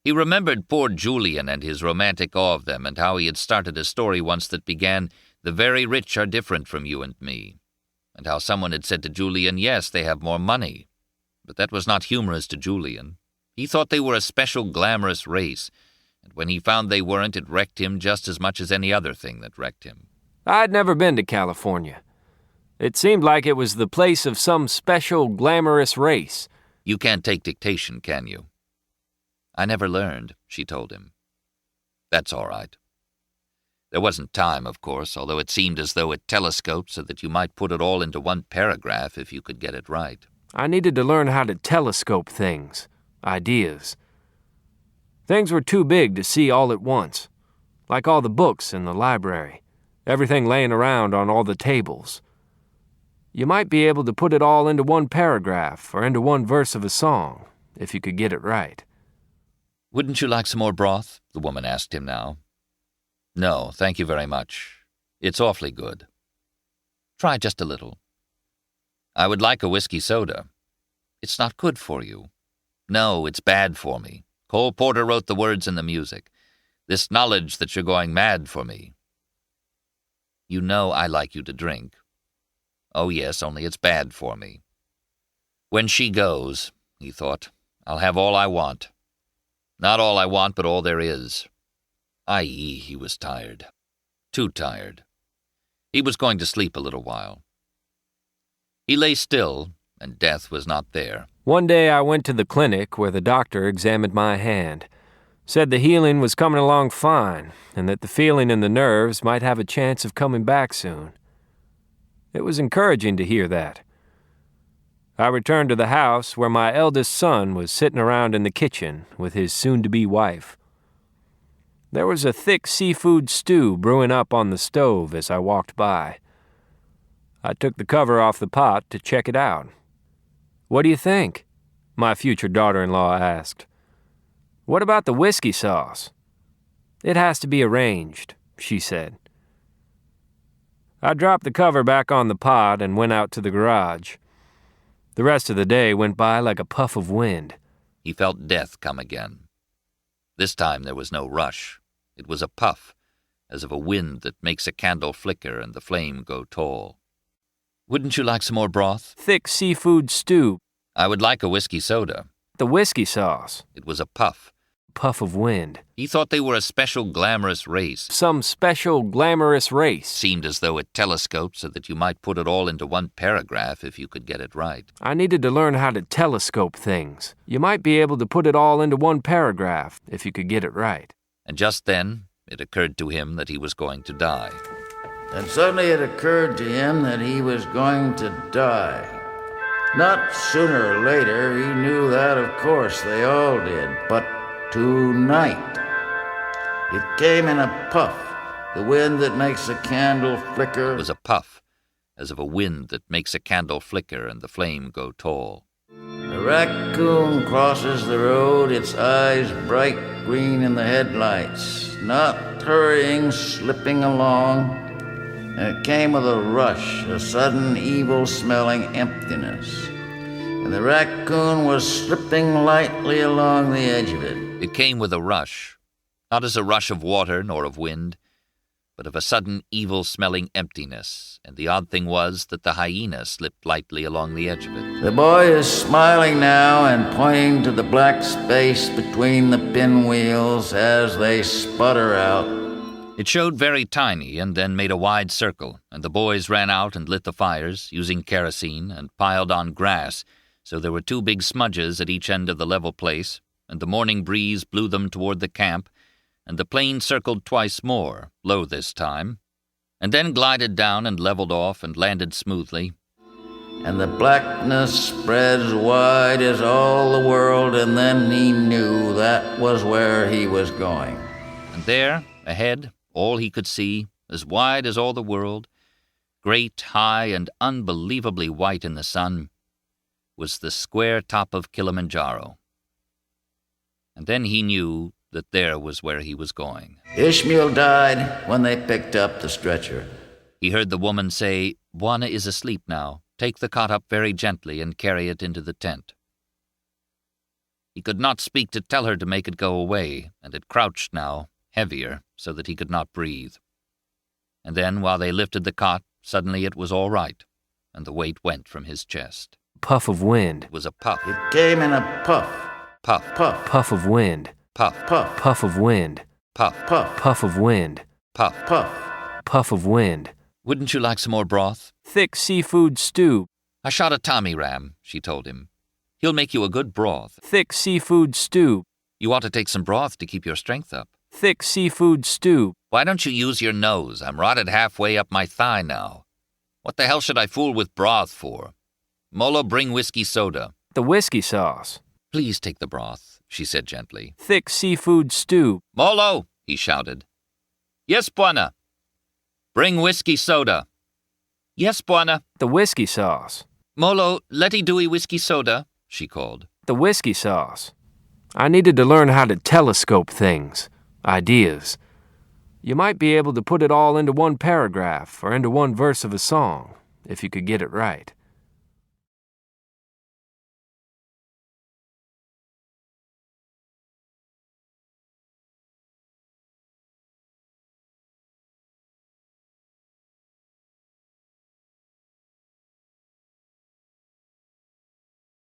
He remembered poor Julian and his romantic awe of them, and how he had started a story once that began, "The very rich are different from you and me," and how someone had said to Julian, "Yes, they have more money." But that was not humorous to Julian. He thought they were a special glamorous race, and when he found they weren't, it wrecked him just as much as any other thing that wrecked him. I'd never been to California. It seemed like it was the place of some special glamorous race. You can't take dictation, can you? I never learned, she told him. That's all right. There wasn't time, of course, although it seemed as though it telescoped so that you might put it all into one paragraph if you could get it right. I needed to learn how to telescope things, ideas. Things were too big to see all at once, like all the books in the library, everything laying around on all the tables. You might be able to put it all into one paragraph or into one verse of a song, if you could get it right. Wouldn't you like some more broth? The woman asked him now. No, thank you very much. It's awfully good. Try just a little. I would like a whiskey soda. It's not good for you. No, it's bad for me. Cole Porter wrote the words and the music. This knowledge that you're going mad for me. You know I like you to drink. Oh yes, only it's bad for me. When she goes, he thought, I'll have all I want. Not all I want, but all there is. I.e., he was tired. Too tired. He was going to sleep a little while. He lay still, and death was not there. One day I went to the clinic where the doctor examined my hand, said the healing was coming along fine, and that the feeling in the nerves might have a chance of coming back soon. It was encouraging to hear that. I returned to the house where my eldest son was sitting around in the kitchen with his soon-to-be wife. There was a thick seafood stew brewing up on the stove as I walked by. I took the cover off the pot to check it out. "What do you think?" my future daughter-in-law asked. "What about the whiskey sauce?" "It has to be arranged," she said. I dropped the cover back on the pot and went out to the garage. The rest of the day went by like a puff of wind. He felt death come again. This time there was no rush. It was a puff, as of a wind that makes a candle flicker and the flame go tall. Wouldn't you like some more broth? Thick seafood stew. I would like a whiskey soda. The whiskey sauce. It was a puff. Puff of wind. He thought they were a special glamorous race. Some special glamorous race. Seemed as though it telescoped so that you might put it all into one paragraph if you could get it right. I needed to learn how to telescope things. You might be able to put it all into one paragraph if you could get it right. And just then, it occurred to him that he was going to die. And suddenly it occurred to him that he was going to die. Not sooner or later, he knew that, of course, they all did, but tonight. It came in a puff, the wind that makes a candle flicker. It was a puff, as of a wind that makes a candle flicker and the flame go tall. A raccoon crosses the road, its eyes bright green in the headlights, not hurrying, slipping along. And it came with a rush, a sudden evil-smelling emptiness. And the raccoon was slipping lightly along the edge of it. It came with a rush, not as a rush of water nor of wind, but of a sudden evil-smelling emptiness, and the odd thing was that the hyena slipped lightly along the edge of it. The boy is smiling now and pointing to the black space between the pinwheels as they sputter out. It showed very tiny and then made a wide circle, and the boys ran out and lit the fires, using kerosene, and piled on grass, so there were 2 big smudges at each end of the level place, and the morning breeze blew them toward the camp, and the plane circled twice more, low this time, and then glided down and leveled off and landed smoothly. And the blackness spread as wide as all the world, and then he knew that was where he was going. And there, ahead, all he could see, as wide as all the world, great, high, and unbelievably white in the sun, was the square top of Kilimanjaro. And then he knew that there was where he was going. Ishmael died when they picked up the stretcher. He heard the woman say, "Bwana is asleep now. Take the cot up very gently and carry it into the tent." He could not speak to tell her to make it go away, and it crouched now, heavier, so that he could not breathe. And then, while they lifted the cot, suddenly it was all right, and the weight went from his chest. Puff of wind. It was a puff. It came in a puff. Puff. Puff. Puff of wind. Puff. Puff. Puff of wind. Puff. Puff. Puff of wind. Puff. Puff. Puff of wind. Wouldn't you like some more broth? Thick seafood stew. I shot a Tommy ram, she told him. He'll make you a good broth. Thick seafood stew. You ought to take some broth to keep your strength up. Thick seafood stew. Why don't you use your nose? I'm rotted halfway up my thigh now. What the hell should I fool with broth for? Molo, bring whiskey soda. The whiskey sauce. Please take the broth, she said gently. Thick seafood stew. Molo, he shouted. Yes, Buana. Bring whiskey soda. Yes, Buana. The whiskey sauce. Molo, letty dewey whiskey soda, she called. The whiskey sauce. I needed to learn how to telescope things, ideas. You might be able to put it all into one paragraph or into one verse of a song, if you could get it right.